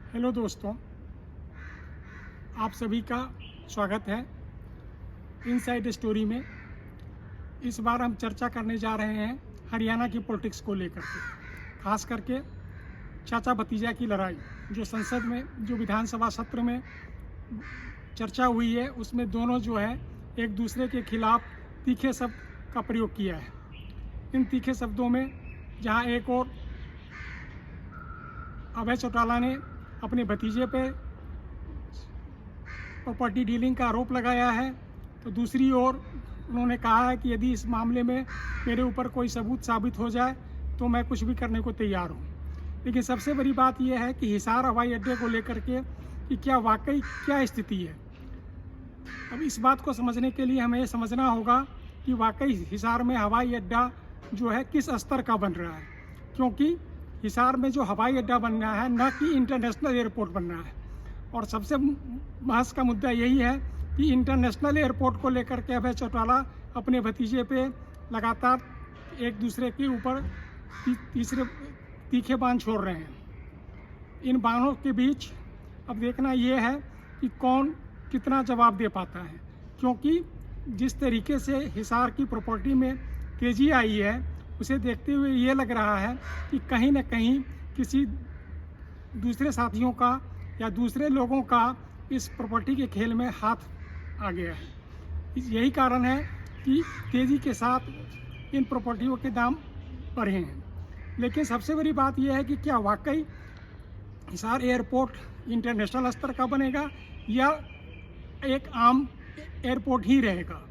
Hello दोस्तों, आप सभी का स्वागत है इनसाइड स्टोरी में। इस बार हम चर्चा करने जा रहे हैं हरियाणा की पॉलिटिक्स को लेकर के, खास करके चाचा भतीजा की लड़ाई जो संसद में, जो विधानसभा सत्र में चर्चा हुई है, उसमें दोनों जो है एक दूसरे के खिलाफ तीखे शब्द का प्रयोग किया है। इन तीखे शब्दों में जहां एक और अभय चौटाला ने अपने भतीजे पे प्रॉपर्टी डीलिंग का आरोप लगाया है, तो दूसरी ओर उन्होंने कहा है कि यदि इस मामले में मेरे ऊपर कोई सबूत साबित हो जाए तो मैं कुछ भी करने को तैयार हूँ। लेकिन सबसे बड़ी बात यह है कि हिसार हवाई अड्डे को लेकर के कि क्या वाकई क्या स्थिति है। अब इस बात को समझने के लिए हमें समझना होगा कि वाकई हिसार में हवाई अड्डा जो है किस स्तर का बन रहा है, क्योंकि हिसार में जो हवाई अड्डा बन रहा है न कि इंटरनेशनल एयरपोर्ट बन रहा है। और सबसे बहस का मुद्दा यही है कि इंटरनेशनल एयरपोर्ट को लेकर के अभय चौटाला अपने भतीजे पे लगातार एक दूसरे के ऊपर तीसरे तीखे बाण छोड़ रहे हैं। इन बाणों के बीच अब देखना ये है कि कौन कितना जवाब दे पाता है, क्योंकि जिस तरीके से हिसार की प्रॉपर्टी में तेजी आई है उसे देखते हुए ये लग रहा है कि कहीं न कहीं किसी दूसरे साथियों का या दूसरे लोगों का इस प्रॉपर्टी के खेल में हाथ आ गया है। यही कारण है कि तेज़ी के साथ इन प्रॉपर्टियों के दाम बढ़े हैं। लेकिन सबसे बड़ी बात यह है कि क्या वाकई हिसार एयरपोर्ट इंटरनेशनल स्तर का बनेगा या एक आम एयरपोर्ट ही रहेगा।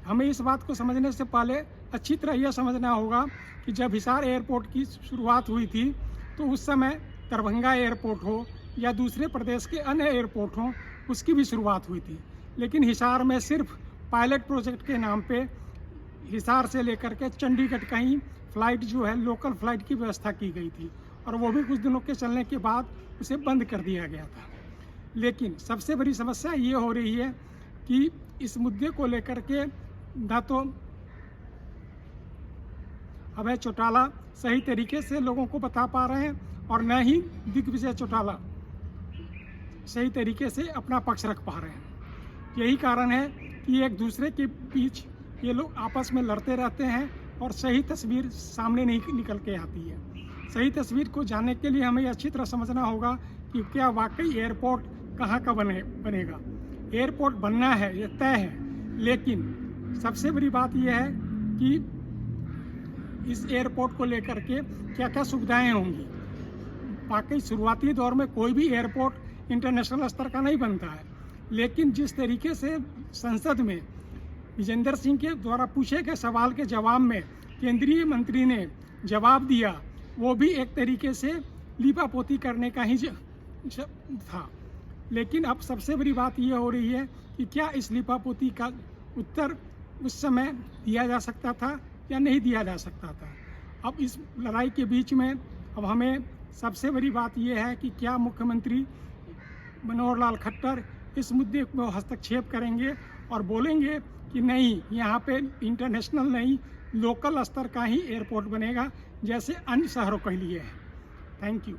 हमें इस बात को समझने से पहले अच्छी तरह यह समझना होगा कि जब हिसार एयरपोर्ट की शुरुआत हुई थी तो उस समय दरभंगा एयरपोर्ट हो या दूसरे प्रदेश के अन्य एयरपोर्ट हों, उसकी भी शुरुआत हुई थी। लेकिन हिसार में सिर्फ पायलट प्रोजेक्ट के नाम पे हिसार से लेकर के चंडीगढ़ का ही फ़्लाइट जो है लोकल फ़्लाइट की व्यवस्था की गई थी, और वो भी कुछ दिनों के चलने के बाद उसे बंद कर दिया गया था। लेकिन सबसे बड़ी समस्या ये हो रही है कि इस मुद्दे को लेकर के न तो अभय चौटाला सही तरीके से लोगों को बता पा रहे हैं और न ही दिग्विजय चौटाला सही तरीके से अपना पक्ष रख पा रहे हैं। यही कारण है कि एक दूसरे के बीच ये लोग आपस में लड़ते रहते हैं और सही तस्वीर सामने नहीं निकल के आती है। सही तस्वीर को जानने के लिए हमें अच्छी तरह समझना होगा कि क्या वाकई एयरपोर्ट कहाँ का बनेगा। एयरपोर्ट बनना है ये तय है, लेकिन सबसे बड़ी बात यह है कि इस एयरपोर्ट को लेकर के क्या क्या सुविधाएं होंगी। वाकई शुरुआती दौर में कोई भी एयरपोर्ट इंटरनेशनल स्तर का नहीं बनता है, लेकिन जिस तरीके से संसद में विजेंद्र सिंह के द्वारा पूछे गए सवाल के जवाब में केंद्रीय मंत्री ने जवाब दिया, वो भी एक तरीके से लीपापोती करने का ही था। लेकिन अब सबसे बड़ी बात ये हो रही है कि क्या इस लीपापोती का उत्तर उस समय दिया जा सकता था या नहीं दिया जा सकता था। अब इस लड़ाई के बीच में अब हमें सबसे बड़ी बात यह है कि क्या मुख्यमंत्री मनोहर लाल खट्टर इस मुद्दे को हस्तक्षेप करेंगे और बोलेंगे कि नहीं, यहाँ पे इंटरनेशनल नहीं लोकल स्तर का ही एयरपोर्ट बनेगा जैसे अन्य शहरों के लिए है। Thank you.